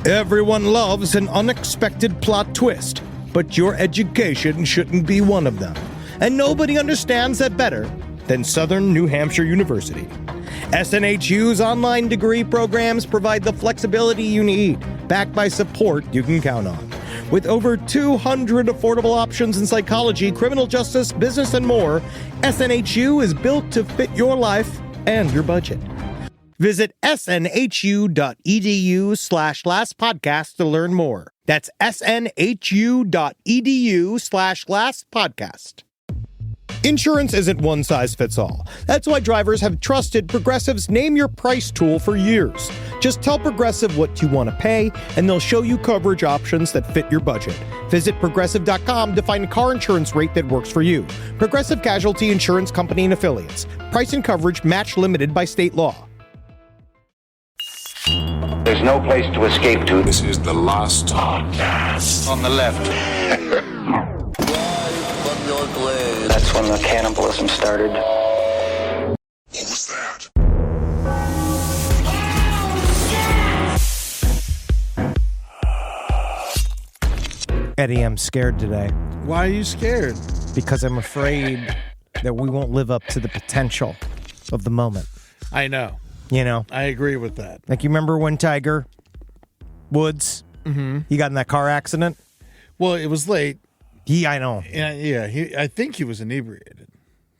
Everyone loves an unexpected plot twist, but your education shouldn't be one of them. And nobody understands that better than Southern New Hampshire University. SNHU's online degree programs provide the flexibility you need, backed by support you can count on. With over 200 affordable options in psychology, criminal justice, business, and more, SNHU is built to fit your life and your budget. Visit snhu.edu/lastpodcast to learn more. That's snhu.edu/lastpodcast. Insurance isn't one size fits all. That's why drivers have trusted Progressive's Name Your Price tool for years. Just tell Progressive what you want to pay, and they'll show you coverage options that fit your budget. Visit Progressive.com to find a car insurance rate that works for you. Progressive Casualty Insurance Company and Affiliates. Price and coverage match limited by state law. There's no place to escape to. This is the last podcast. On the left. That's when the cannibalism started. What was that? Eddie, I'm scared today. Why are you scared? Because I'm afraid that we won't live up to the potential of the moment. I know. You know? I agree with that. Like, you remember when Tiger Woods, he got in that car accident? Well, it was late. I know. Yeah. I think he was inebriated,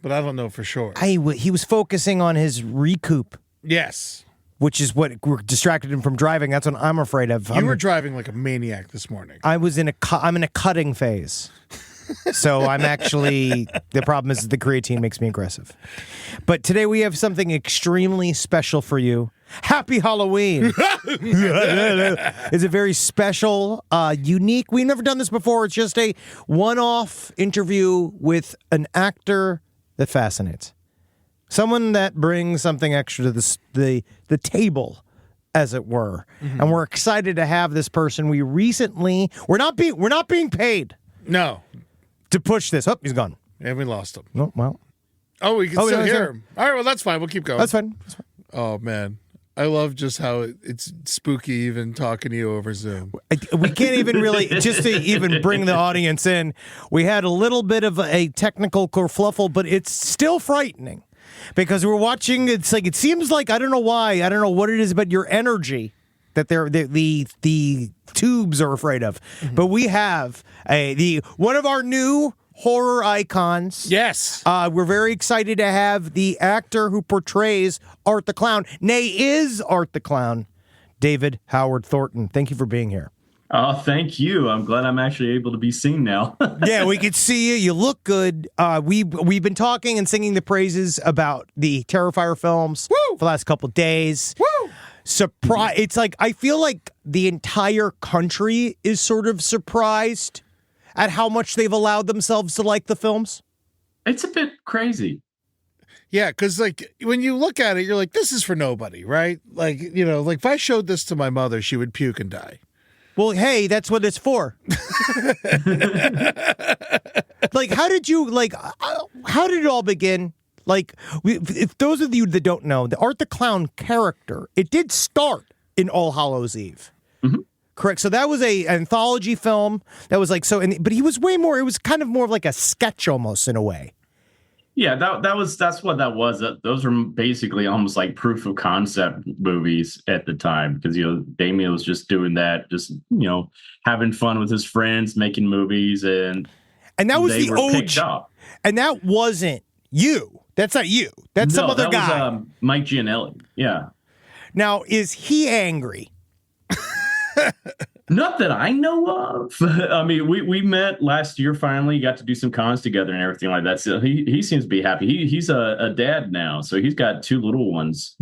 but I don't know for sure. He was focusing on his recoup. Yes. Which is what distracted him from driving. That's what I'm afraid of. You were driving like a maniac this morning. I'm in a cutting phase. So I'm actually, the problem is the creatine makes me aggressive. But today we have something extremely special for you. Happy Halloween. It's a very special, unique, we've never done this before. It's just a one-off interview with an actor that fascinates. Someone that brings something extra to the table, as it were. And we're excited to have this person. We're not being paid. No. To push this. Oh, he's gone. And we lost him. Oh, well. Oh, we can still hear him. All right, well, that's fine. We'll keep going. That's fine. Oh, man. I love just how it's spooky even talking to you over Zoom. We can't even really, just to even bring the audience in, we had a little bit of a technical kerfluffle, but it's still frightening. Because we're watching, it's like, it seems like, I don't know why, I don't know what it is, but your energy that the tubes are afraid of. But we have one of our new horror icons. Yes. We're very excited to have the actor who portrays Art the Clown, nay, is Art the Clown, David Howard Thornton. Thank you for being here. Oh, thank you. I'm glad I'm actually able to be seen now. Yeah, we could see you. You look good. We've been talking and singing the praises about the Terrifier films for the last couple of days. Woo! Surprise! It's like I feel like the entire country is sort of surprised at how much they've allowed themselves to like the films. It's a bit crazy. Yeah, because like when you look at it, you're like, this is for nobody, right? Like, you know, like if I showed this to my mother, she would puke and die. Well, hey, that's what it's for. Like, how did it all begin? Like, if those of you that don't know, the Art the Clown character, it did start in All Hallows Eve. Correct. So that was an anthology film that was like, but he was way more, it was kind of more of like a sketch almost in a way. Yeah, that's what that was. Those were basically almost like proof of concept movies at the time because, you know, Damien was just doing that, just, you know, having fun with his friends, making movies, and that was the OG. And that wasn't you. That's not you. That's some other guy. Was, Mike Gianelli. Yeah. Now, is he angry? Not that I know of. I mean, we met last year. Finally, got to do some cons together and everything like that. So he seems to be happy. He's a dad now, so he's got two little ones.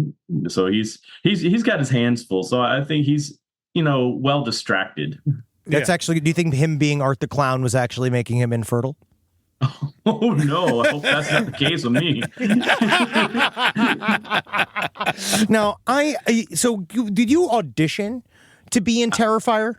So he's got his hands full. So I think he's, you know, well distracted. That's actually. Do you think him being Art the Clown was actually making him infertile? Oh no! I hope that's not the case with me. Now, did you audition to be in Terrifier?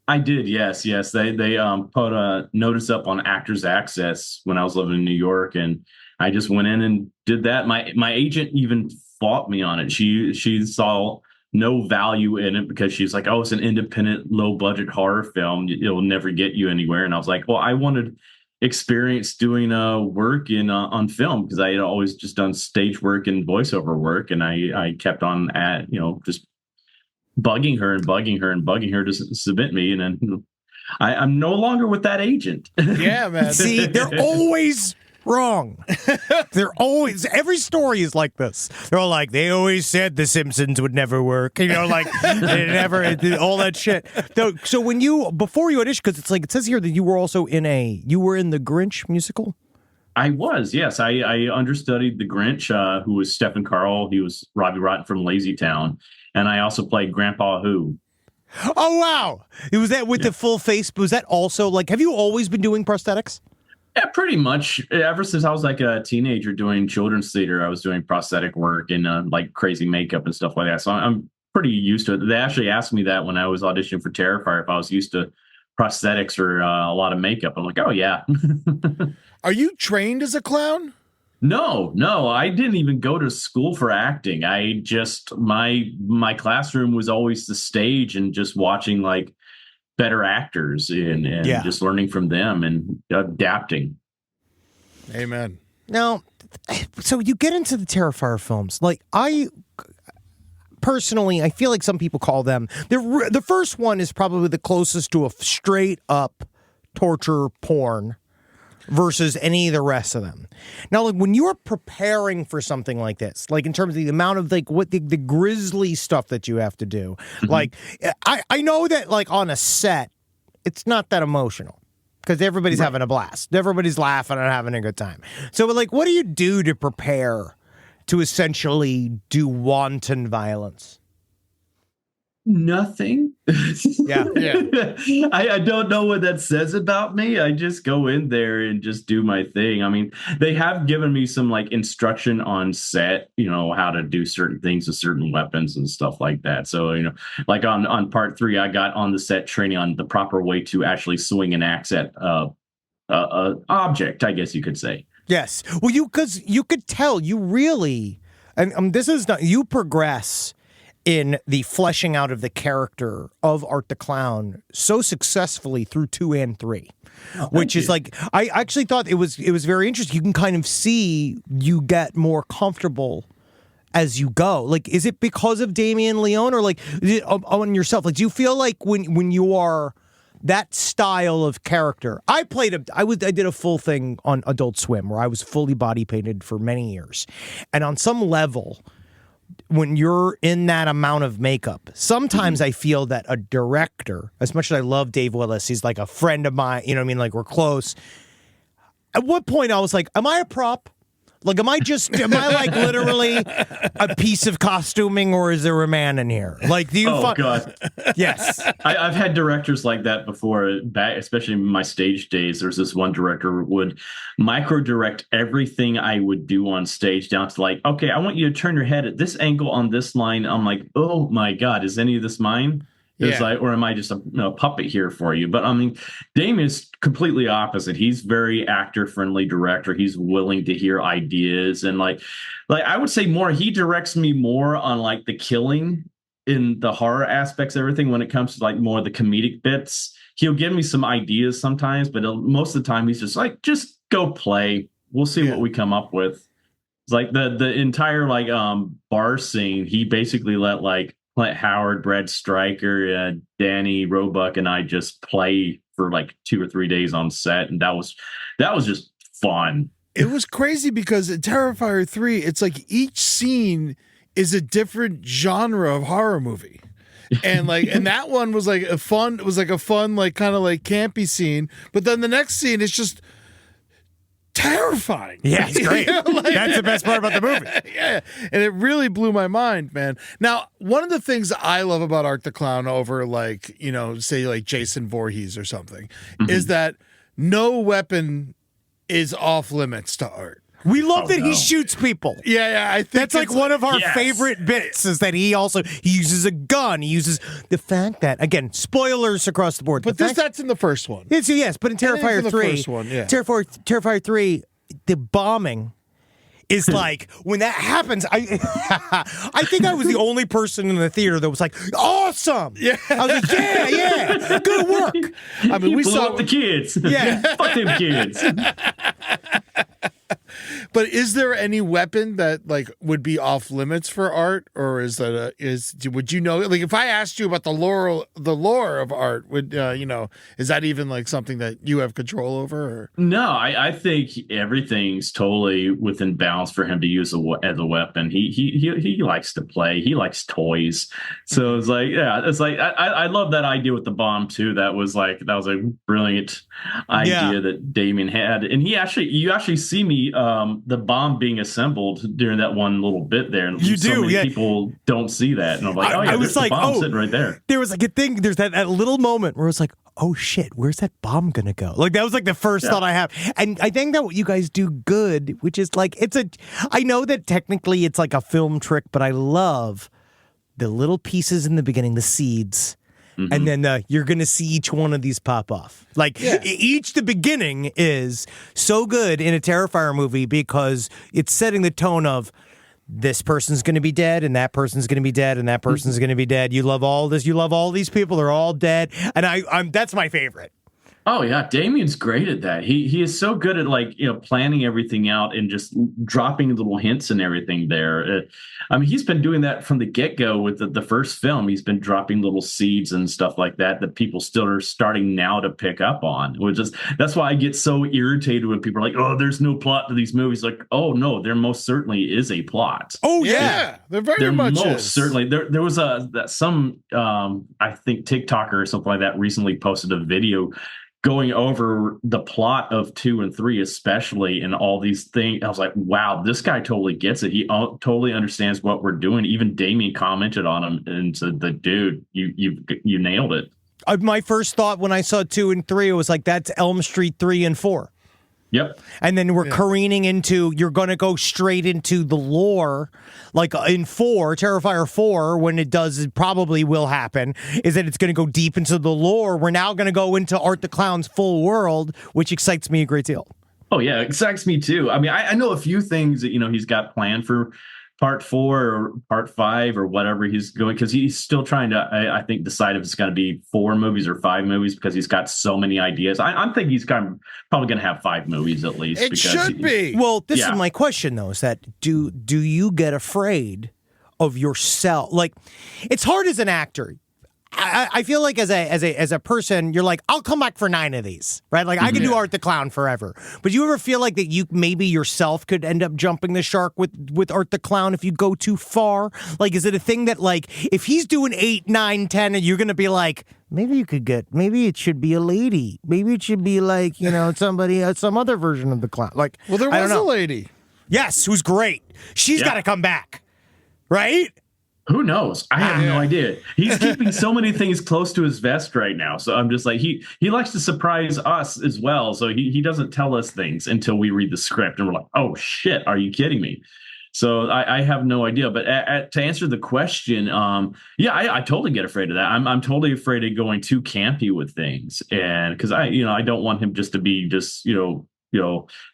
I did, yes. They put a notice up on Actors Access when I was living in New York, and I just went in and did that. My agent even fought me on it. She saw no value in it because she's like, oh, it's an independent, low budget horror film. It'll never get you anywhere. And I was like, well, I wanted experience doing work in on film because I had always just done stage work and voiceover work. And I kept on just bugging her to submit me. And then I'm no longer with that agent. Yeah, man. See, they're always wrong. They're always, every story is like this. They're all like, they always said The Simpsons would never work. They never, all that shit. So before you auditioned, because it's like, it says here that you were also in the Grinch musical? I was, yes. I understudied the Grinch, who was Stephen Carl. He was Robbie Rotten from Lazy Town. And I also played Grandpa Who. Oh, wow. Was that with the full face? Was that also have you always been doing prosthetics? Yeah, pretty much. Ever since I was like a teenager doing children's theater, I was doing prosthetic work and crazy makeup and stuff like that. So I'm pretty used to it. They actually asked me that when I was auditioning for Terrifier, if I was used to prosthetics or a lot of makeup. I'm like, oh, yeah. Are you trained as a clown? No, I didn't even go to school for acting. I just, my classroom was always the stage and just watching better actors and just learning from them and adapting. Amen. Now, so you get into the Terrifier films. I personally, I feel like some people call them, the first one is probably the closest to a straight up torture porn versus any of the rest of them. Now, when you are preparing for something like this, in terms of the amount of what the grisly stuff that you have to do, I know that on a set, it's not that emotional because everybody's having a blast. Everybody's laughing and having a good time. So, what do you do to prepare to essentially do wanton violence? Nothing. Yeah. I don't know what that says about me. I just go in there and just do my thing. I mean, they have given me some instruction on set, how to do certain things with certain weapons and stuff like that. So, on part 3, I got on the set training on the proper way to actually swing an axe at object, I guess you could say. Yes. Well, because you could tell you really, and this is not, you progress in the fleshing out of the character of Art the Clown so successfully through 2 and 3, which is I actually thought it was very interesting. You can kind of see you get more comfortable as you go. Is it because of Damien Leone or is it on yourself? Do you feel when you are that style of character? I did a full thing on Adult Swim where I was fully body painted for many years. And on some level, when you're in that amount of makeup, sometimes I feel that a director, as much as I love Dave Willis, he's like a friend of mine, you know what I mean? We're close. At what point I was like, am I a prop? Am I literally a piece of costuming, or is there a man in here? Do you God. Yes. I've had directors like that before, especially in my stage days. There's this one director who would micro direct everything I would do on stage down to okay, I want you to turn your head at this angle on this line. I'm like, oh my God, is any of this mine? It's or am I just a puppet here for you? But I mean, Damien is completely opposite. He's very actor-friendly director. He's willing to hear ideas, and I would say more. He directs me more on the killing in the horror aspects of everything. When it comes to more the comedic bits, he'll give me some ideas sometimes, but most of the time he's just just go play. We'll see what we come up with. It's the entire bar scene. He basically let Howard, Brad Stryker, Danny Roebuck, and I just play for 2 or 3 days on set, and that was just fun. It was crazy because in Terrifier 3, it's each scene is a different genre of horror movie. And and that one was a fun kind of campy scene, but then the next scene is just terrifying. Yeah, it's great. That's the best part about the movie. Yeah, and it really blew my mind, man. Now, one of the things I love about Art the Clown over say Jason Voorhees or something, is that no weapon is off limits to Art. We love that he shoots people. Yeah, I think that's one of our favorite bits is that he uses a gun. He uses the fact that, again, spoilers across the board. But that's in the first one. Yes, but in Terrifier 3, first one, yeah. Terrifier 3, the bombing is like when that happens. I I think I was the only person in the theater that was like, awesome. Yeah. I was like, yeah, good work. I mean, we Blow saw up the kids. Yeah. Fuck them kids. But is there any weapon that like would be off limits for Art, or is that would you know? Like, if I asked you about the lore of Art, would is that even like something that you have control over? Or? No, I think everything's totally within bounds for him to use as a weapon. He likes to play. He likes toys. So it's like, I love that idea with the bomb too. That was a brilliant idea that Damien had, and you actually see me. The bomb being assembled during that one little bit there, and people don't see that, and I'm like, I was like, the bomb sitting right there. There was like a thing. There's that little moment where it's like, oh shit, where's that bomb gonna go? Like that was like the first thought I have, and I think that what you guys do good, which is like I know that technically it's like a film trick, but I love the little pieces in the beginning, the seeds. Mm-hmm. And then you're going to see each one of these pop off. Like the beginning is so good in a Terrifier movie because it's setting the tone of this person's going to be dead and that person's going to be dead and that person's going to be dead. You love all this. You love all these people. They're all dead. And I'm that's my favorite. Oh yeah, Damien's great at that. He is so good at planning everything out and just dropping little hints and everything there. I mean, he's been doing that from the get-go with the first film. He's been dropping little seeds and stuff like that people still are starting now to pick up on. That's why I get so irritated when people are like, "Oh, there's no plot to these movies." Like, "Oh no, there most certainly is a plot." Oh yeah, there very much is. Certainly. There was some I think TikToker or something like that recently posted a video going over the plot of 2 and 3, especially, and all these things. I was like, wow, this guy totally gets it. He totally understands what we're doing. Even Damien commented on him and said, dude, you nailed it. My first thought when I saw 2 and 3, it was like, that's Elm Street 3 and 4. Yep. And then we're careening into, you're going to go straight into the lore, like in Terrifier 4, when it probably will happen, is that it's going to go deep into the lore. We're now going to go into Art the Clown's full world, which excites me a great deal. Oh, yeah, it excites me too. I mean, I know a few things that, he's got planned for part 4 or part 5 or whatever he's going, because he's still trying to, I think, decide if it's going to be 4 movies or 5 movies, because he's got so many ideas. I'm thinking he's probably going to have 5 movies at least. It should be. Well, this is my question though: is that do you get afraid of yourself? Like, it's hard as an actor. I feel like as a person, you're like, I'll come back for 9 of these, right? Like I can do Art the Clown forever. But do you ever feel like that you maybe yourself could end up jumping the shark with Art the Clown if you go too far? Like, is it a thing that like if he's doing 8, 9, 10, and you're gonna be like, maybe it should be a lady, maybe it should be like somebody some other version of the clown. Like, well, there was a lady, yes, who's great. She's got to come back, right? Who knows? I have no idea. He's keeping so many things close to his vest right now. So I'm just like, he likes to surprise us as well. So he doesn't tell us things until we read the script and we're like, oh shit, are you kidding me? So I have no idea. But to answer the question, I totally get afraid of that. I'm totally afraid of going too campy with things, and because I don't want him just to be just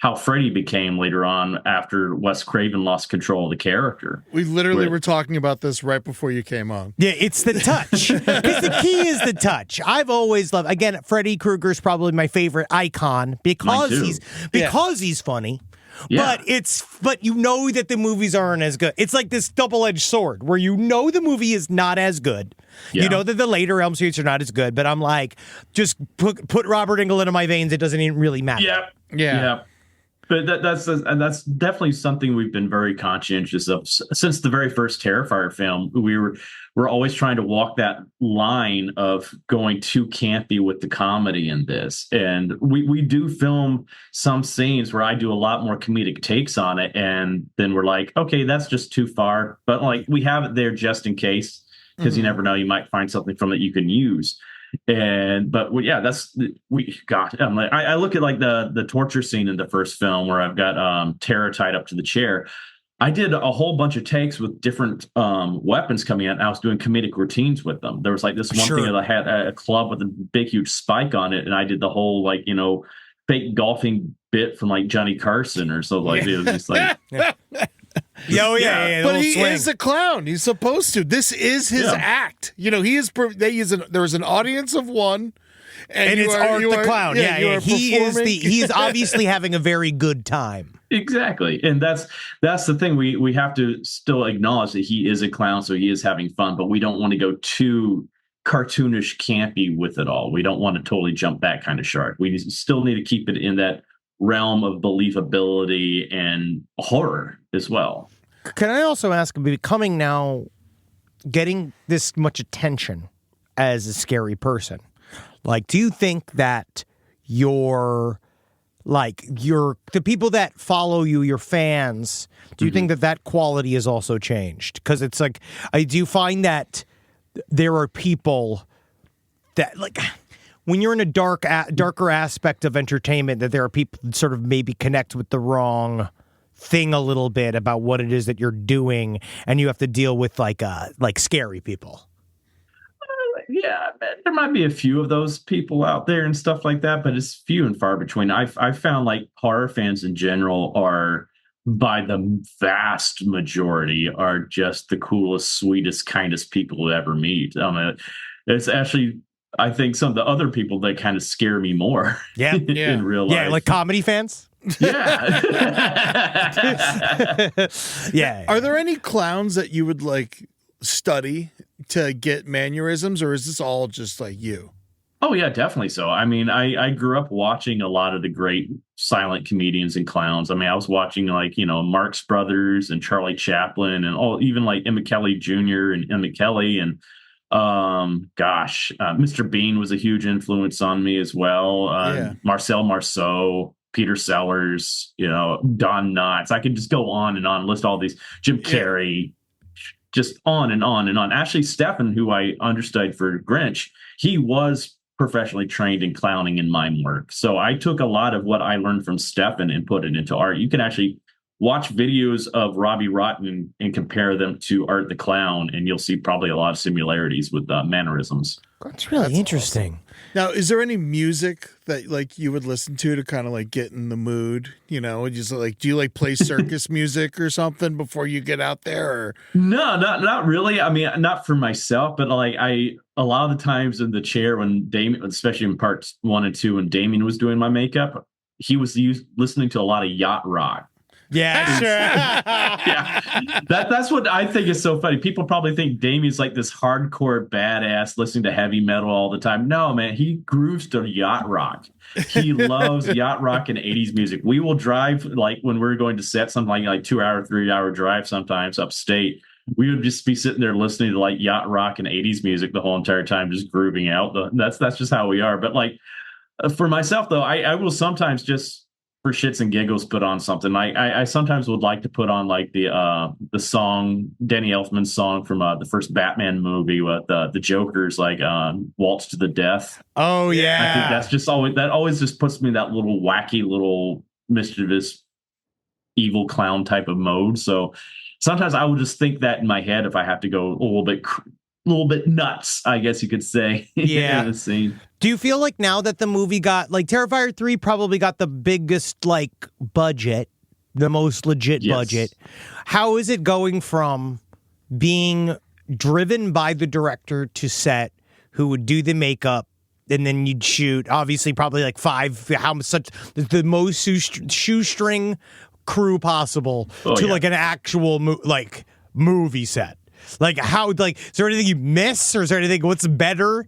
how Freddy became later on after Wes Craven lost control of the character. We literally were talking about this right before you came on. Yeah, it's the touch. Because the key is the touch. I've always loved, again, Freddy Krueger's probably my favorite icon because he's funny. Yeah. But you know that the movies aren't as good. It's like this double-edged sword where the movie is not as good. Yeah. You know that the later Elm Streets are not as good, but I'm like, just put Robert Englund in my veins. It doesn't even really matter. Yeah. But that's definitely something we've been very conscientious of since the very first Terrifier film. We're always trying to walk that line of going too campy with the comedy in this. And we do film some scenes where I do a lot more comedic takes on it. And then we're like, okay, that's just too far. But like we have it there just in case, because you never know, you might find something from it you can use. I look at like the torture scene in the first film where I've got Tara tied up to the chair. I did a whole bunch of takes with different weapons coming out, and I was doing comedic routines with them. There was like this one thing that I had a club with a big huge spike on it, and I did the whole fake golfing bit from like Johnny Carson or something like that. It was just like, But he is a clown. He's supposed to. This is his act. You know, there was an audience of one. And it's Art the Clown. He's obviously having a very good time. Exactly. And that's the thing. We have to still acknowledge that he is a clown, so he is having fun, but we don't want to go too cartoonish, campy with it all. We don't want to totally jump that kind of shark. We still need to keep it in that realm of believability and horror as well. Can I also ask, becoming now, getting this much attention as a scary person, like, do you think that the people that follow you, your fans, do you think that quality has also changed? Because it's like, I do find that there are people that, like, when you're in a darker aspect of entertainment, that there are people that sort of maybe connect with the wrong thing a little bit about what it is that you're doing, and you have to deal with like scary people. Yeah, there might be a few of those people out there and stuff like that, but it's few and far between. I've found like horror fans in general are, by the vast majority, are just the coolest, sweetest, kindest people to ever meet. It's actually, I think, some of the other people that kind of scare me more in real life. Yeah, like comedy fans? Yeah. Yeah. Are there any clowns that you would like study to get mannerisms, or is this all just like you? Oh yeah, definitely so. I mean, I grew up watching a lot of the great silent comedians and clowns. I mean, I was watching like, Marx Brothers and Charlie Chaplin and even like Emmett Kelly Jr. and Emmett Kelly and Mr. Bean was a huge influence on me as well. Marcel Marceau, Peter Sellers, Don Knotts. I could just go on and on, list all these. Jim Carrey. Just on and on and on. Actually, Stefan, who I understudied for Grinch, he was professionally trained in clowning and mime work. So I took a lot of what I learned from Stefan and put it into art. You can actually watch videos of Robbie Rotten and compare them to Art the Clown, and you'll see probably a lot of similarities with mannerisms. That's really interesting. Awesome. Now, is there any music that like you would listen to kind of like get in the mood? Just like, do you like play circus music or something before you get out there? Or? No, not really. I mean, not for myself, but like a lot of the times in the chair when Damien, especially in parts 1 and 2, when Damien was doing my makeup, he was listening to a lot of yacht rock. Yeah, sure. Yeah, that's what I think is so funny. People probably think Damien's like this hardcore badass listening to heavy metal all the time. No, man, he grooves to yacht rock. He loves yacht rock and 80s music. We will drive, like when we're going to set something like 2-hour, 3-hour drive sometimes upstate. We would just be sitting there listening to like yacht rock and 80s music the whole entire time, just grooving out. That's just how we are. But like for myself, though, I will sometimes just, for shits and giggles, put on something. I sometimes would like to put on like the song, Danny Elfman's song from the first Batman movie with the Joker's like Waltz to the Death. Oh yeah, I think that's just always just puts me in that little wacky, little mischievous, evil clown type of mode. So sometimes I will just think that in my head if I have to go a little bit nuts, I guess you could say. Yeah. In the scene. Do you feel like now that the movie got, like, Terrifier 3 probably got the biggest, like, budget, the most legit budget. How is it going from being driven by the director to set, who would do the makeup, and then you'd shoot, obviously probably like the most shoestring crew possible like an actual movie set? Like, how, like, is there anything you miss, or is there anything, what's better?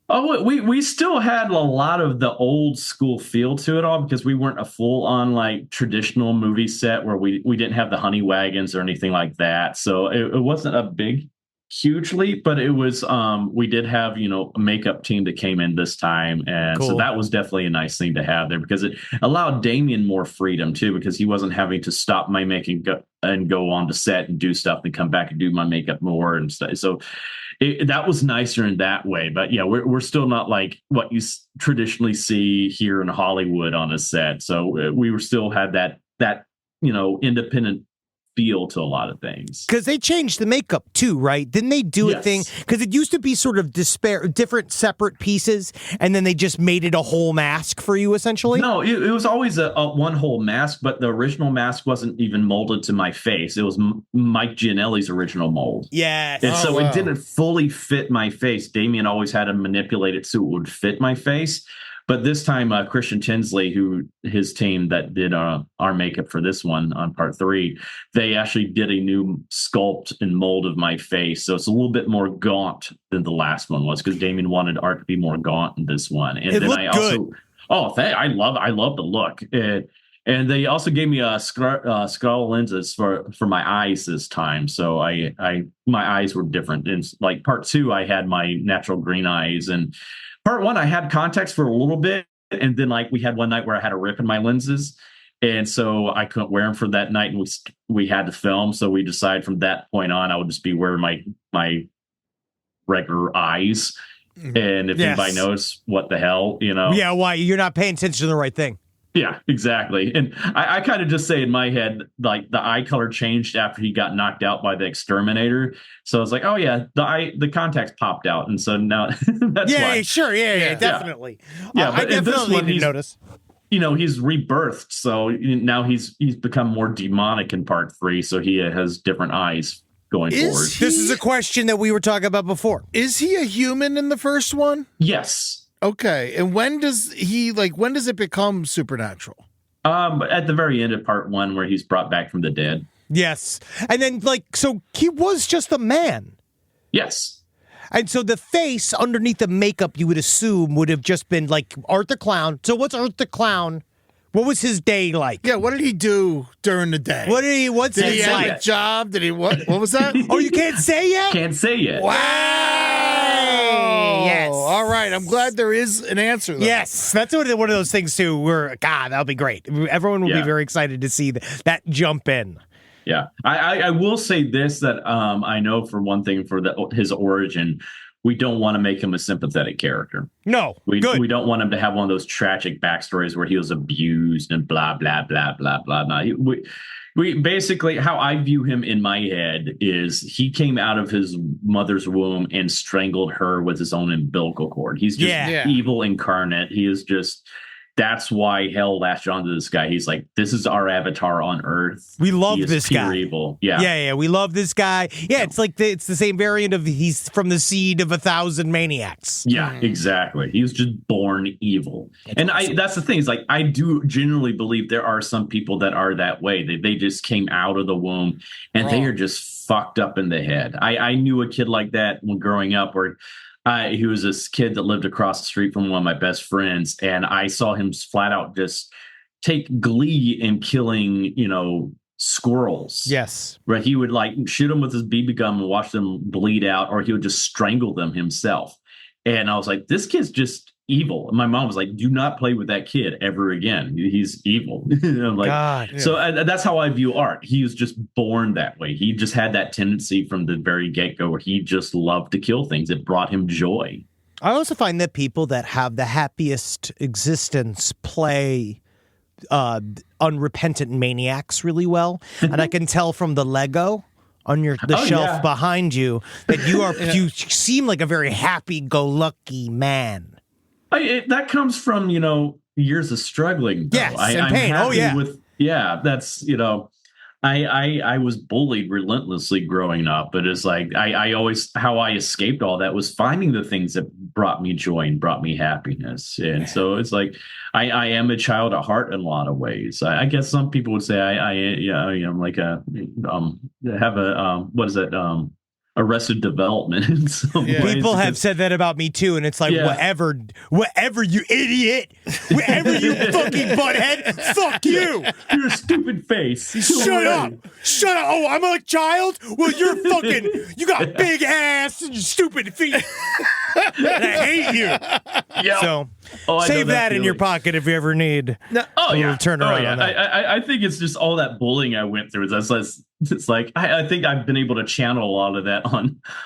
Oh, we still had a lot of the old school feel to it all, because we weren't a full on like traditional movie set where we didn't have the honey wagons or anything like that. So it wasn't a huge leap, but it was, we did have, a makeup team that came in this time. And cool. So that was definitely a nice thing to have there, because it allowed Damien more freedom too, because he wasn't having to stop my making and go on to set and do stuff and come back and do my makeup more and stuff. So that was nicer in that way. But yeah, we're still not like what you traditionally see here in Hollywood on a set. So we were still had that independent feel to a lot of things. Because they changed the makeup too, right? Didn't they do a Yes. thing? Because it used to be sort of different separate pieces, and then they just made it a whole mask for you, essentially? No, it was always a one whole mask, but the original mask wasn't even molded to my face. It was Mike Gianelli's original mold. Yes. And so wow. it didn't fully fit my face. Damien always had to manipulate it so it would fit my face. But this time, Christian Tinsley, who his team that did our makeup for this one on part 3, they actually did a new sculpt and mold of my face. So it's a little bit more gaunt than the last one was, because Damien wanted art to be more gaunt in this one. And It then looked I also, good. I love the look. And they also gave me skull lenses for my eyes this time. So my eyes were different. In like part 2, I had my natural green eyes, and part 1, I had contacts for a little bit, and then like we had one night where I had a rip in my lenses, and so I couldn't wear them for that night, and we had to film. So we decided from that point on, I would just be wearing my regular eyes. And if Yes. anybody knows what the hell, Yeah, why? You're not paying attention to the right thing. Yeah, exactly. And I kind of just say in my head, like the eye color changed after he got knocked out by the exterminator. So I was like, oh yeah, the contacts popped out, and so now that's why. Sure, yeah, definitely. Yeah, I but in this definitely one, didn't notice. He's rebirthed, so now he's become more demonic in part 3. So he has different eyes going forward. This is a question that we were talking about before. Is he a human in the first one? Yes. Okay. And when does it become supernatural? At the very end of part 1, where he's brought back from the dead. Yes. And then, so he was just a man. Yes. And so the face underneath the makeup, you would assume, would have just been like Art the Clown. So what's Art the Clown? What was his day like? Yeah, what did he do during the day? What's did he his have like? a job? Did he what was that? Oh, you can't say yet? Can't say yet. Wow. Yes. All right. I'm glad there is an answer, though. Yes, that's one of those things too. Where that'll be great. Everyone will be Yeah. very excited to see that jump in. Yeah, I will say this, that I know for one thing, for his origin, we don't want to make him a sympathetic character. No, We good. we don't want him to have one of those tragic backstories where he was abused and blah blah blah blah blah. No, we basically, how I view him in my head is he came out of his mother's womb and strangled her with his own umbilical cord. He's just Yeah. evil incarnate. He is just. That's why hell latched onto this guy. He's like, this is our avatar on Earth. We love He is this pure guy. Evil. Yeah. Yeah, we love this guy. Yeah, it's like it's the same variant of he's from the seed of 1,000 maniacs. Yeah, exactly. He was just born evil. That's the thing, is like, I do genuinely believe there are some people that are that way. They just came out of the womb and they are just fucked up in the head. I knew a kid like that when growing up, where he was this kid that lived across the street from one of my best friends, and I saw him flat out just take glee in killing, squirrels. Yes. Where he would like shoot them with his BB gun and watch them bleed out, or he would just strangle them himself. And I was like, this kid's just evil. And my mom was like, do not play with that kid ever again. He's evil. I'm like, God. so that's how I view Art. He was just born that way. He just had that tendency from the very get-go where he just loved to kill things. It brought him joy. I also find that people that have the happiest existence play unrepentant maniacs really well. And I can tell from the Lego on the shelf behind you that you seem like a very happy-go-lucky man. That comes from, years of struggling. Though. Yes, and pain. I'm happy Oh, yeah. That's, I was bullied relentlessly growing up, but it's like how I escaped all that was finding the things that brought me joy and brought me happiness. And so it's like I am a child at heart in a lot of ways. I guess some people would say I'm like have a what is it? Arrested Development in some ways. People have said that about me too, and it's like, whatever, you idiot, whatever, you fucking butthead, fuck you. You're a stupid face. Shut up. Oh, I'm a child? Well, you're fucking, you got big ass and stupid feet. And I hate you. Yeah. So I save know that in your feeling. pocket if you ever need. Oh yeah, turn around on that. I think it's just all that bullying I went through. It's like I think I've been able to channel a lot of that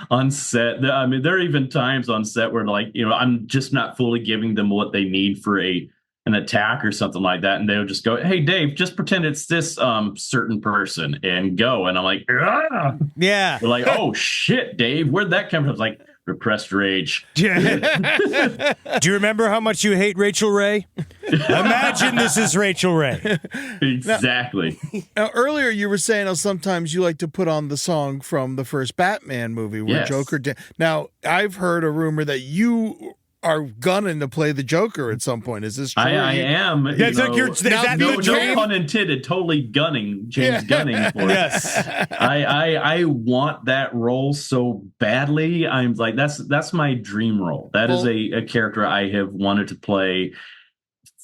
on set. I mean, there are even times on set where I'm just not fully giving them what they need for a an attack or something like that, and they would just go, "Hey, Dave, just pretend it's this certain person and go." And I'm like, "Ah!" Yeah. They're like, "Oh shit, Dave, where'd that come from?" I was like, repressed rage. Do you remember how much you hate Rachel Ray? Imagine this is Rachel Ray. Exactly. Now, earlier you were saying how sometimes you like to put on the song from the first Batman movie where Yes. Joker did. Now, I've heard a rumor that you are gunning to play the Joker at some point. Is this true? I am. That's like is that no, the dream? no pun intended. Totally gunning James Gunning for it. Yes. I want that role so badly. I'm like, that's my dream role. That is a character I have wanted to play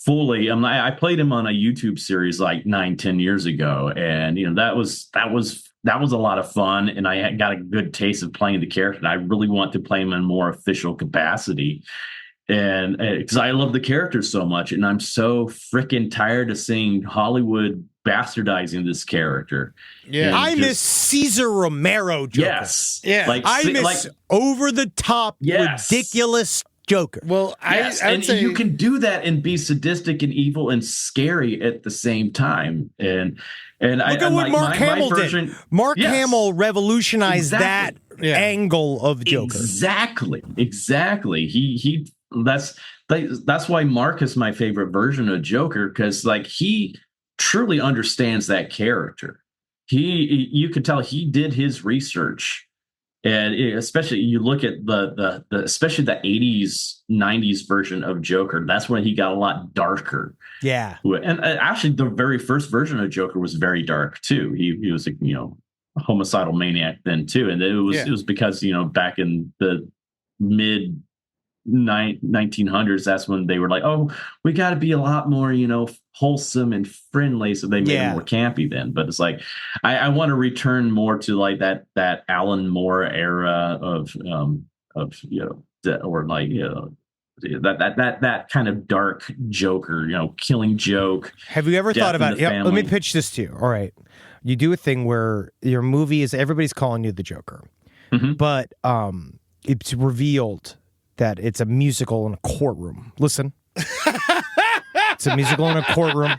fully. I played him on a YouTube series like 9-10 years ago, and that was a lot of fun, and I got a good taste of playing the character. And I really want to play him in more official capacity, and because I love the character so much, and I'm so freaking tired of seeing Hollywood bastardizing this character. Yeah, I miss Cesar Romero Joker. Yes, Yeah. I miss over the top, ridiculous Joker. Well, yes, I'd and say you can do that and be sadistic and evil and scary at the same time. And look at what Mark Hamill did. Mark Hamill revolutionized that angle of Joker. Exactly. He that's why Mark is my favorite version of Joker, because like he truly understands that character. You could tell he did his research. And especially you look at the especially the 80s, 90s version of Joker, that's when he got a lot darker. Yeah. And actually the very first version of Joker was very dark too. He was a homicidal maniac then too. And it was because, back in the mid 1900s, that's when they were like, oh, we got to be a lot more, wholesome and friendly. So they made it more campy then. But it's like, I want to return more to like that Alan Moore era of that kind of dark Joker, Killing Joke. Have you ever thought about it? Let me pitch this to you. All right. You do a thing where your movie is everybody's calling you the Joker, but it's revealed that it's a musical in a courtroom. Listen. It's a musical in a courtroom.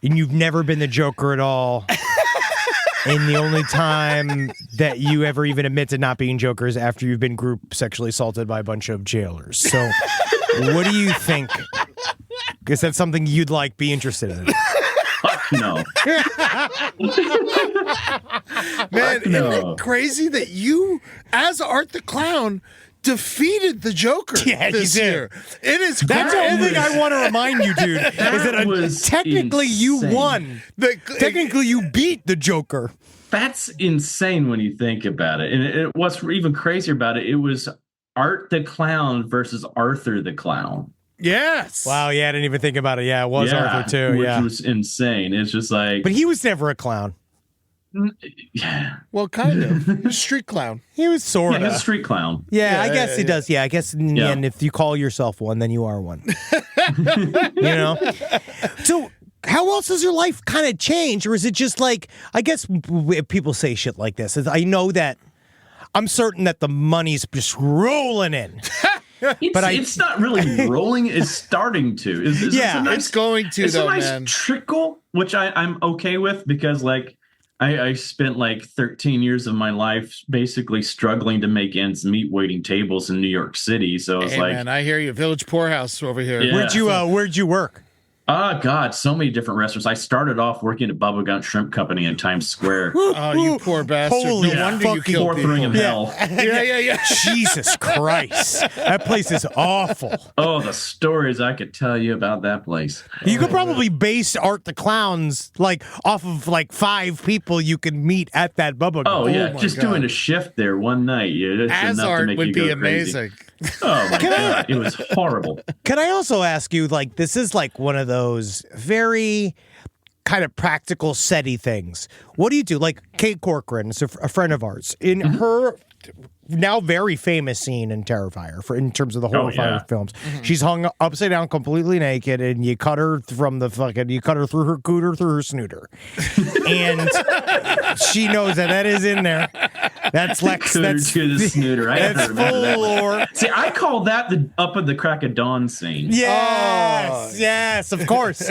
And you've never been the Joker at all. And the only time that you ever even admit to not being Joker is after you've been group sexually assaulted by a bunch of jailers. So what do you think? Is that something you'd be interested in? No. Man, isn't it crazy that you, as Art the Clown, defeated the Joker this year? It is. That's the only thing I want to remind you, dude. Is that technically you won. Technically, you beat the Joker. That's insane when you think about it. And what's even crazier about it, it was Art the Clown versus Arthur the Clown. Yes. Wow. Yeah, I didn't even think about it. Yeah, it was Arthur too. Which was insane. It's just like, but he was never a clown. Yeah. Well, kind of. He was a street clown. He was sort of. He's a street clown. Yeah, I guess he does. Yeah, I guess in the end, if you call yourself one, then you are one. So how else has your life kind of changed? Or is it just like, I guess if people say shit like this, I know that I'm certain that the money's just rolling in. It's not really rolling. It's starting to. It's going to. It's though, a nice man. trickle, which I'm okay with, because I spent 13 years of my life basically struggling to make ends meet, waiting tables in New York City. So it's man, I hear you. Village Poorhouse over here. Yeah. Where'd you work? Oh, God, so many different restaurants. I started off working at Bubba Gun Shrimp Company in Times Square. Oh, you poor bastard. Holy no wonder you killed Fourth ring of hell. Yeah. Jesus Christ. That place is awful. Oh, the stories I could tell you about that place. You could probably base Art the Clowns off of 5 people you could meet at that Bubba Gun. Oh, yeah. my Just God. doing a shift there one night. It's As enough to art make would you be go amazing. Crazy. Oh, my God. It was horrible. Can I also ask you, this is one of those very kind of practical setty things. What do you do? Kate Corcoran is a friend of ours. In her now very famous scene in Terrifier, in terms of the horror films, she's hung upside down, completely naked, and you cut her from you cut her through her cooter, through her snooter. And she knows that is in there. That's Lex. Cooter That's to the snooter. I have to that's remember full that one. lore. See, I call that the up at the crack of dawn scene. Yes, yes, of course.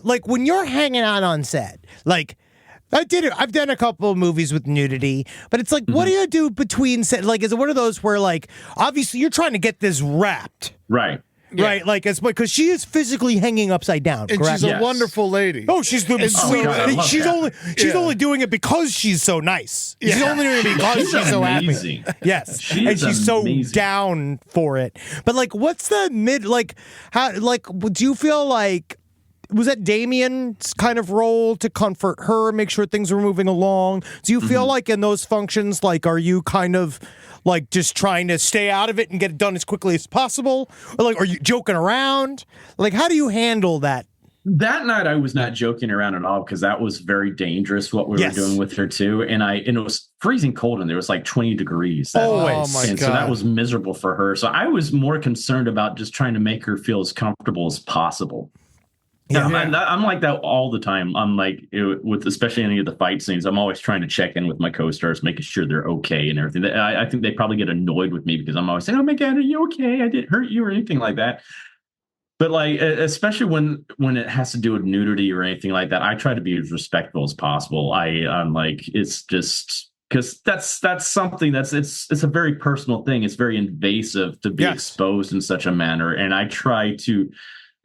Like when you're hanging out on set, like I've done a couple of movies with nudity, but it's like, what do you do between set? Like, is it one of those where, like, obviously you're trying to get this wrapped, Right. right? Like, it's because she is physically hanging upside down, And correct? she's a Yes. wonderful lady. Oh, she's the sweet. God, I love she's that. only doing it because she's so nice. She's only doing it because she's so amazing. happy. Yes, She and is she's amazing. so down for it. But like, what's the mid? Like, how? Like, do you feel like? Was that Damien's kind of role to comfort her, make sure things were moving along? Do you feel like in those functions, like, are you kind of like just trying to stay out of it and get it done as quickly as possible? Or like, are you joking around? Like, how do you handle that? That night I was not joking around at all because that was very dangerous what we Yes. were doing with her too. And it was freezing cold and there was like 20 degrees. that Always. night. Oh, my And so that God. was miserable for her. So I was more concerned about just trying to make her feel as comfortable as possible. Yeah. I'm like that all the time. I'm like, with especially any of the fight scenes, I'm always trying to check in with my co-stars, making sure they're okay and everything. I think they probably get annoyed with me because I'm always saying, "Oh my God, are you okay? I didn't hurt you or anything like that." But like, especially when it has to do with nudity or anything like that, I try to be as respectful as possible. I'm like, it's just because that's something it's a very personal thing. It's very invasive to be Yes. exposed in such a manner, and I try to.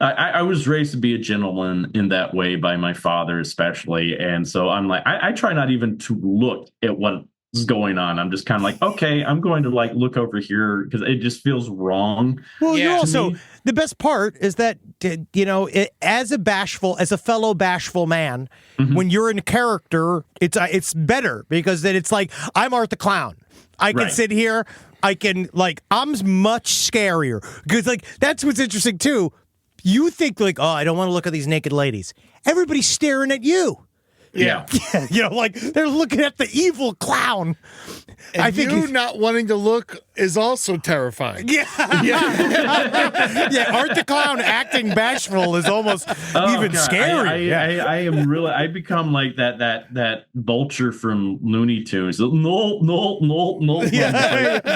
I was raised to be a gentleman in that way by my father, especially. And so I'm like, I try not even to look at what's going on. I'm just kind of like, okay, I'm going to like look over here because it just feels wrong. Well, Yeah. you To also me- the best part is that you know, as a fellow bashful man, when you're in character, it's better because then it's like I'm Art the Clown. I can Right. sit here. I can like I'm much scarier because like that's what's interesting too. You think like, oh, I don't want to look at these naked ladies. Everybody's staring at you. Yeah. You know, like they're looking at the evil clown. And I think you not wanting to look is also terrifying. Yeah. Yeah, Art the Clown acting bashful is almost even God. scary. I am really. I become like that vulture from Looney Tunes. No. Yeah.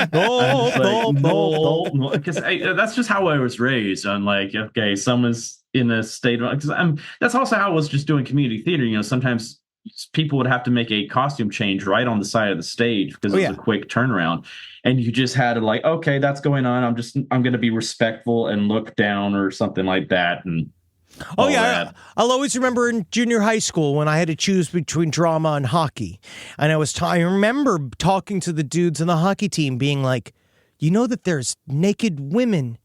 No. Because that's just how I was raised. I'm like, okay, someone's in a state of because that's also how I was just doing community theater. You know, sometimes people would have to make a costume change right on the side of the stage because it was a quick turnaround, and you just had to like, okay, that's going on. I'm going to be respectful and look down or something like that. And Oh all yeah, that. I'll always remember in junior high school when I had to choose between drama and hockey, and I remember talking to the dudes in the hockey team, being like, you know that there's naked women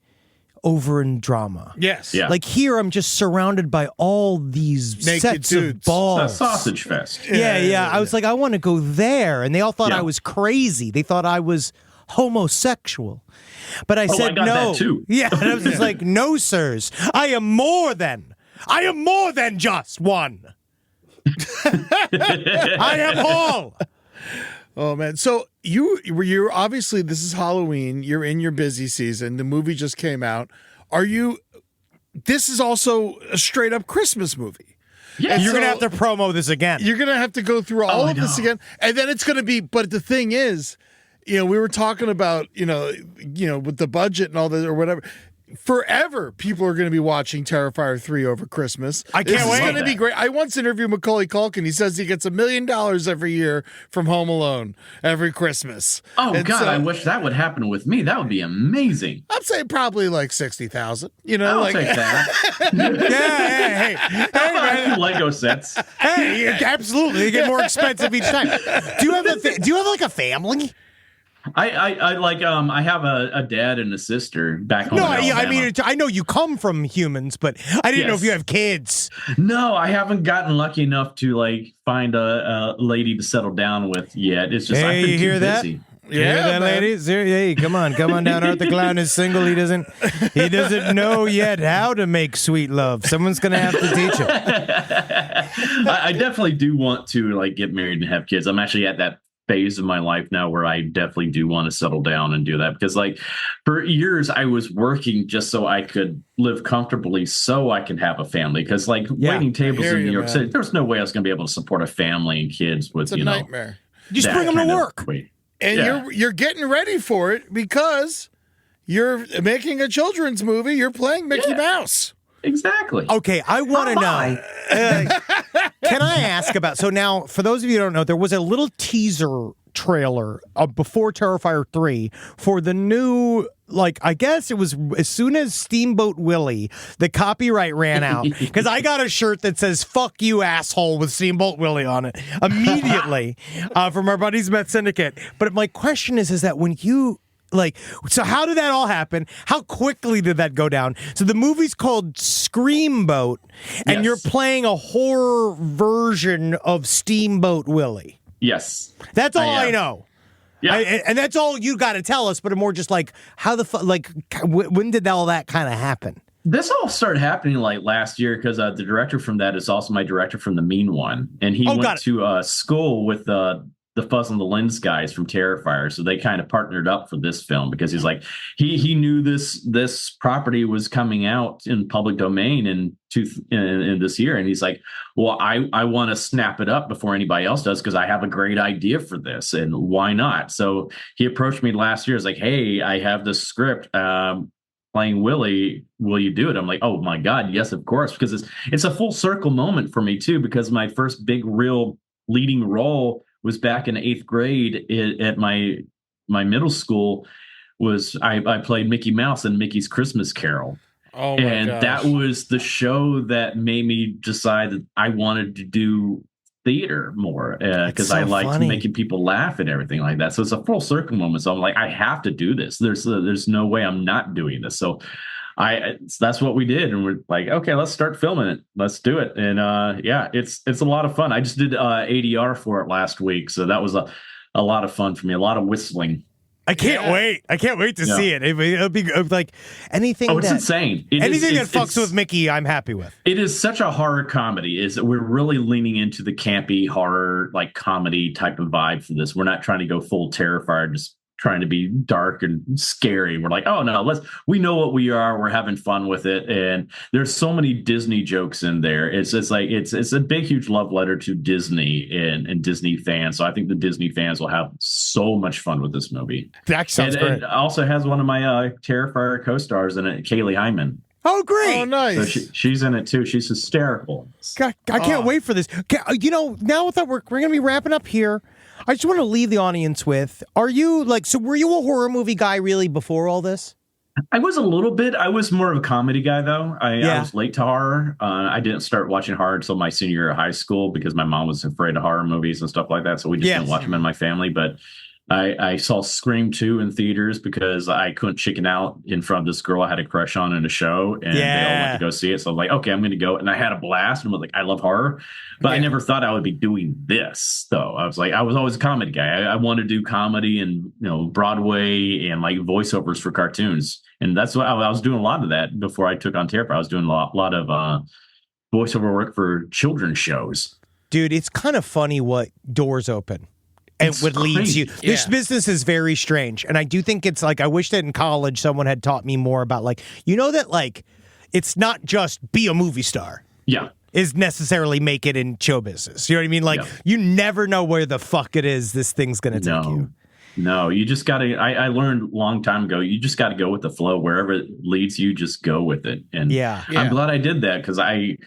over in drama. Yes. Yeah. Like here, I'm just surrounded by all these Naked sets dudes. of balls. A sausage fest. Yeah. I was like, I want to go there, and they all thought Yeah. I was crazy. They thought I was homosexual, but I said I got no. that too. Yeah, and I was just like, no, sirs, I am more than just one. I am all. Oh man. So you're obviously, this is Halloween. You're in your busy season. The movie just came out. This is also a straight up Christmas movie. Yeah, You're so- gonna have to promo this again. You're gonna have to go through all I of this know. again, and then it's gonna be. But the thing is, we were talking about, with the budget and all that or whatever. Forever, people are going to be watching Terrifier 3 over Christmas. I can't This wait. is going to be great. I once interviewed Macaulay Culkin. He says he gets $1 million every year from Home Alone every Christmas. Oh And God, so- I wish that would happen with me. That would be amazing. I'm saying probably like 60,000. I'll take that. hey, Hey, Lego sets. hey, absolutely. They get more expensive each time. Do you have like a family? I have a dad and a sister back home. No, in I Alabama. mean, I know you come from humans, but I didn't know if Yes. you have kids. No, I haven't gotten lucky enough to like find a lady to settle down with yet. It's just Hey, I've been you too hear that? busy. You hear that, man. ladies? Hey, come on down. Art the Clown is single. He doesn't know yet how to make sweet love. Someone's gonna have to teach him. I definitely do want to like get married and have kids. I'm actually at that phase of my life now where I definitely do want to settle down and do that because like for years I was working just so I could live comfortably so I can have a family because like Yeah, waiting tables I hear in New you, York man. City, there's no way I was going to be able to support a family and kids with It's a nightmare. Just that bring them to kind of work. weight. And Yeah. you're getting ready for it because you're making a children's movie. You're playing Mickey Mouse. Exactly. Okay, I want to know. Can I ask about? So now, for those of you who don't know, there was a little teaser trailer before Terrifier 3 for the new. Like, I guess it was as soon as Steamboat Willie, the copyright ran out, because I got a shirt that says "Fuck you, asshole" with Steamboat Willie on it immediately from our buddies Met Syndicate. But my question is that when you so how did that all happen? How quickly did that go down? So the movie's called Screamboat, and you're playing a horror version of Steamboat Willie. Yes. That's all I know. Yeah. And that's all you got to tell us, but more just like how the fuck, when did all that kind of happen? This all started happening like last year because the director from that is also my director from The Mean One. And he went to school with the Fuzz and the Lens guys from Terrifier. So they kind of partnered up for this film because he's like, he knew this property was coming out in public domain in this year. And he's like, well, I want to snap it up before anybody else does because I have a great idea for this. And why not? So he approached me last year. It's like, hey, I have this script playing Willie. Will you do it? I'm like, oh my God, yes, of course. Because it's a full circle moment for me too, because my first big real leading role was back in 8th grade at my middle school. I played Mickey Mouse in Mickey's Christmas Carol. Oh my and gosh. that was the show that made me decide that I wanted to do theater more because I liked making people laugh and everything like that. So it's a full circle moment. So I'm like, I have to do this. There's no way I'm not doing this. So that's what we did, and we're like, okay, let's start filming it. Let's do it. And it's a lot of fun. I just did ADR for it last week, so that was a lot of fun for me. A lot of whistling. I can't wait. I can't wait to see it. It'll be like anything. It's insane. Anything that fucks with Mickey, I'm happy with. It is such a horror comedy. We're really leaning into the campy horror, like comedy type of vibe for this. We're not trying to go full Terrifier, just trying to be dark and scary. We're like, oh no, we know what we are. We're having fun with it. And there's so many Disney jokes in there. It's like, it's a big, huge love letter to Disney and Disney fans. So I think the Disney fans will have so much fun with this movie. That sounds great. It also has one of my Terrifier co-stars in it, Kaylee Hyman. Oh, great. Oh, nice. So she's in it too. She's hysterical. God, I can't wait for this. Now that we're going to be wrapping up here, I just want to leave the audience with, were you a horror movie guy really before all this? I was a little bit. I was more of a comedy guy, though. I was late to horror. I didn't start watching horror until my senior year of high school because my mom was afraid of horror movies and stuff like that. So we just didn't watch them in my family. But I saw Scream 2 in theaters because I couldn't chicken out in front of this girl I had a crush on in a show, and they all went to go see it. So I'm like, okay, I'm going to go. And I had a blast, and was like, I love horror. But I never thought I would be doing this, though. I was always a comedy guy. I wanted to do comedy and Broadway and like voiceovers for cartoons. And that's what I was doing a lot of that before I took on Terrifier. I was doing a lot of voiceover work for children's shows. Dude, it's kind of funny what doors open. And what leads you. This business is very strange. And I do think it's like, I wish that in college someone had taught me more about that it's not just be a movie star. Yeah. Is necessarily make it in show business. You know what I mean? You never know where the fuck it is this thing's going to take you. No, you just got to, I learned a long time ago, you just got to go with the flow. Wherever it leads you, just go with it. And I'm glad I did that because I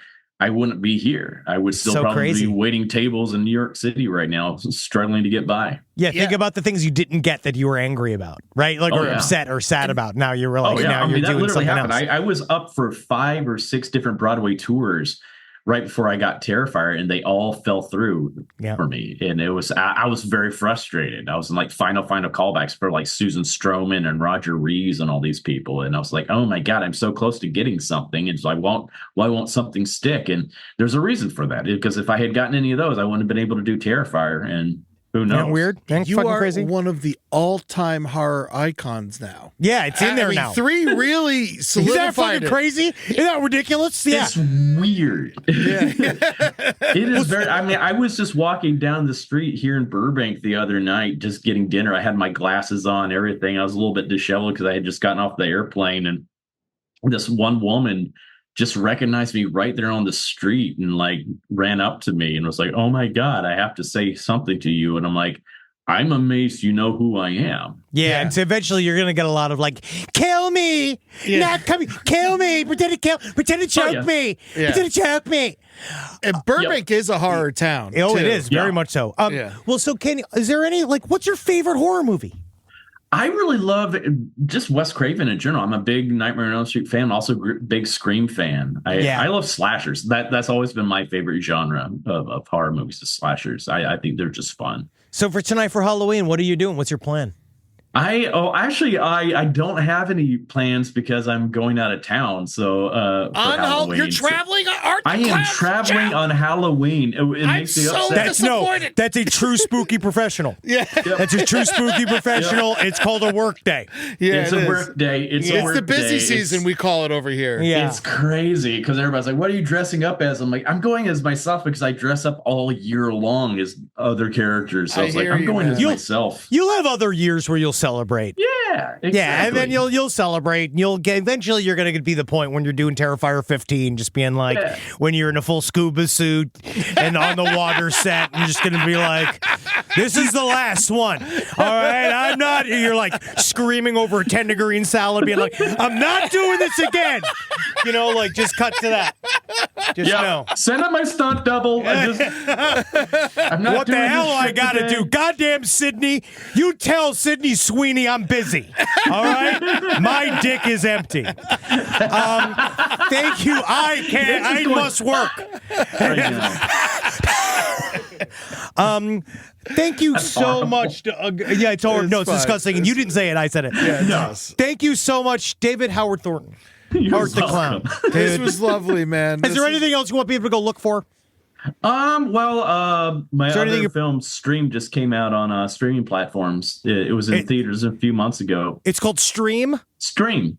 wouldn't be here. I would still probably be waiting tables in New York City right now, struggling to get by. Yeah, think about the things you didn't get that you were angry about, right? Or upset or sad about. Now you're now you're doing something else. I was up for 5 or 6 different Broadway tours right before I got Terrifier, and they all fell through for me. And I was very frustrated. I was in like final callbacks for like Susan Stroman and Roger Reeves and all these people. And I was like, oh my God, I'm so close to getting something. And so why won't something stick? And there's a reason for that, because if I had gotten any of those, I wouldn't have been able to do Terrifier. And who knows? Isn't that weird? You fucking are crazy? One of the all-time horror icons now. Yeah, it's in there now. 3 really solidified. Isn't that fucking crazy? Isn't that ridiculous? Yeah. It's weird. It is very. I mean, I was just walking down the street here in Burbank the other night, just getting dinner. I had my glasses on, everything. I was a little bit disheveled because I had just gotten off the airplane, and this one woman just recognized me right there on the street and like ran up to me and was like, "Oh my God, I have to say something to you." And I'm like, "I'm amazed you know who I am." Yeah, and so eventually you're gonna get a lot of like, "Kill me, not coming, kill me, pretend to choke me, pretend to choke me." And Burbank is a horror town. Oh, too. it is very much so. Well, so is there any like, what's your favorite horror movie? I really love just Wes Craven in general. I'm a big Nightmare on Elm Street fan, also big Scream fan. I love slashers. That's always been my favorite genre of horror movies, is slashers. I think they're just fun. So for tonight for Halloween, what are you doing? What's your plan? I don't have any plans because I'm going out of town. So for Halloween, you're traveling. I am traveling on Halloween. It makes me upset. Disappointed. That's a true spooky professional. That's a true spooky professional. It's called a work day. It's a work day. It's the busy season, we call it over here. Yeah, it's crazy because everybody's like, "What are you dressing up as?" I'm like, "I'm going as myself because I dress up all year long as other characters." So I was like, "I'm going as myself." You'll have other years where you'll celebrate. Yeah, exactly. Yeah, and then you'll celebrate, and you'll get eventually you're going to be the point when you're doing Terrifier 15, just being like when you're in a full scuba suit and on the water set, you're just going to be like, "This is the last one. All right, I'm not." You're like screaming over a tender green salad, being like, "I'm not doing this again." You know, like just cut to that. Just know. Send up my stunt double. I'm not What the hell I got to do? Goddamn Sydney, you tell Sydney Sweeney I'm busy. All right, my dick is empty. Thank you. I must work. Thank you so much. It's over. No, it's disgusting. And you didn't say it. I said it. Yeah, it does. Thank you so much, David Howard Thornton. Howard the Clown. This was lovely, man. Is there anything else you want people to go look for? My other film Stream just came out on streaming platforms. It was in theaters a few months ago. It's called Stream. And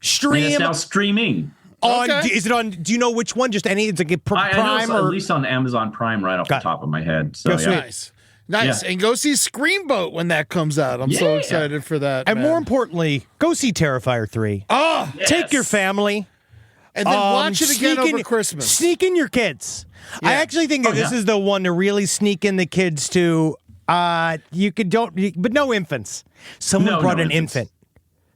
it's now streaming. Is it on? Do you know which one? Just any? It's like Prime, I know or at least on Amazon Prime, right off the top of my head. So Nice. And go see Screamboat when that comes out. I'm so excited for that. And more importantly, go see Terrifier 3. Take your family. And then watch it again over Christmas. Sneak in your kids. I actually think that this is the one to really sneak in the kids to. But no infants. Someone brought an infant.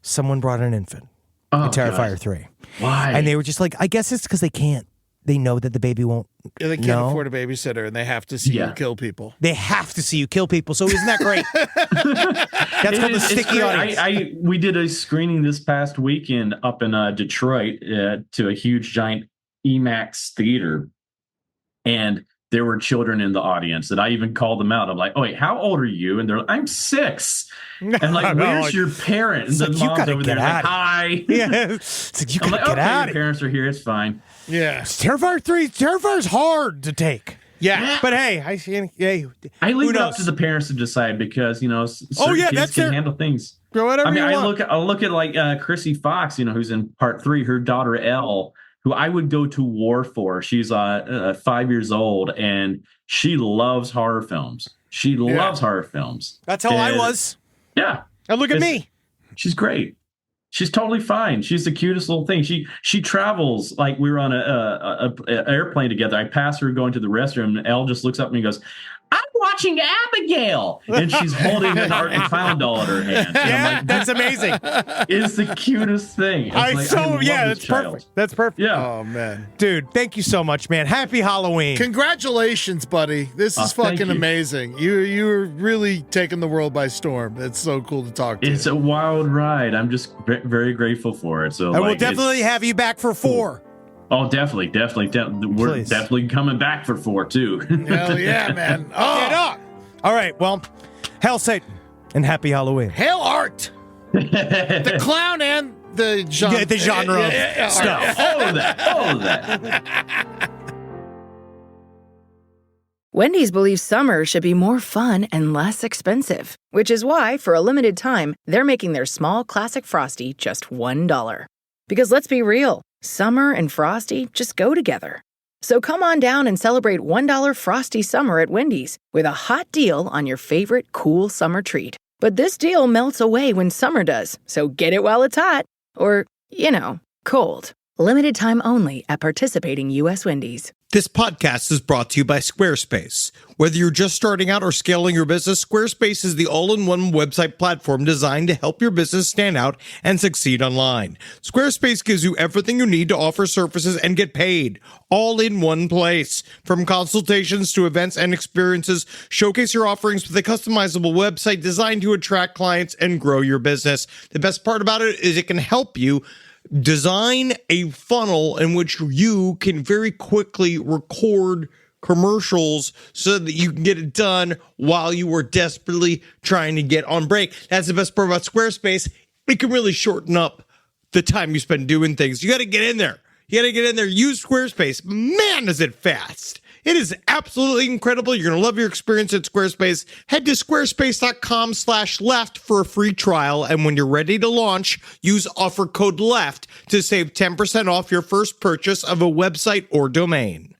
Someone brought an infant in Terrifier 3. Why? And they were just like, I guess it's because they can't. They know that the baby won't. Yeah, they can't afford a babysitter, and they have to see you kill people. They have to see you kill people. So isn't that great? That's called the sticky audience. We did a screening this past weekend up in Detroit to a huge, giant IMAX theater, and there were children in the audience. And I even called them out. I'm like, "Oh wait, how old are you?" And they're like, "I'm 6." And like, "Where's your parent?" And the mom's over there like, "Hi." Yeah, it's like, you gotta get out. Your parents are here. It's fine. Yeah. Terrifier 3. Terrifier's hard to take. Yeah. But hey, I leave it up to the parents to decide because, certain kids can handle things. Whatever I look at like Chrissy Fox, who's in part 3, her daughter Elle, who I would go to war for. She's 5 years old and she loves horror films. She loves horror films. That's how I was. Yeah. And look at me. She's great. She's totally fine. She's the cutest little thing. She travels like we were on a airplane together. I pass her going to the restroom, and Elle just looks up at me and goes, "I'm watching Abigail," and she's holding an art and clown doll in her hand. And I'm like, that's amazing. It's the cutest thing. That's perfect. That's perfect. Yeah. Oh man, dude, thank you so much, man. Happy Halloween. Congratulations, buddy. This is fucking amazing. You're really taking the world by storm. It's so cool to talk to. It's a wild ride. I'm just very grateful for it. So I will definitely have you back for 4. Oh, definitely. We're definitely coming back for 4 too. Hell yeah, man. Oh. All right. Well, hail Satan and happy Halloween. Hail art. The clown and the genre. The genre of stuff. All of that. Wendy's believes summer should be more fun and less expensive, which is why, for a limited time, they're making their small classic Frosty just $1. Because let's be real, summer and Frosty just go together. So come on down and celebrate $1 Frosty summer at Wendy's with a hot deal on your favorite cool summer treat. But this deal melts away when summer does, so get it while it's hot. Or, cold. Limited time only at participating U.S. Wendy's. This podcast is brought to you by Squarespace. Whether you're just starting out or scaling your business, Squarespace is the all-in-one website platform designed to help your business stand out and succeed online. Squarespace gives you everything you need to offer services and get paid, all in one place. From consultations to events and experiences, showcase your offerings with a customizable website designed to attract clients and grow your business. The best part about it is it can help you design a funnel in which you can very quickly record commercials so that you can get it done while you are desperately trying to get on break. That's the best part about Squarespace. It can really shorten up the time you spend doing things. You got to get in there. Use Squarespace. Man, is it fast. It is absolutely incredible. You're going to love your experience at Squarespace. Head to squarespace.com/left for a free trial. And when you're ready to launch, use offer code LEFT to save 10% off your first purchase of a website or domain.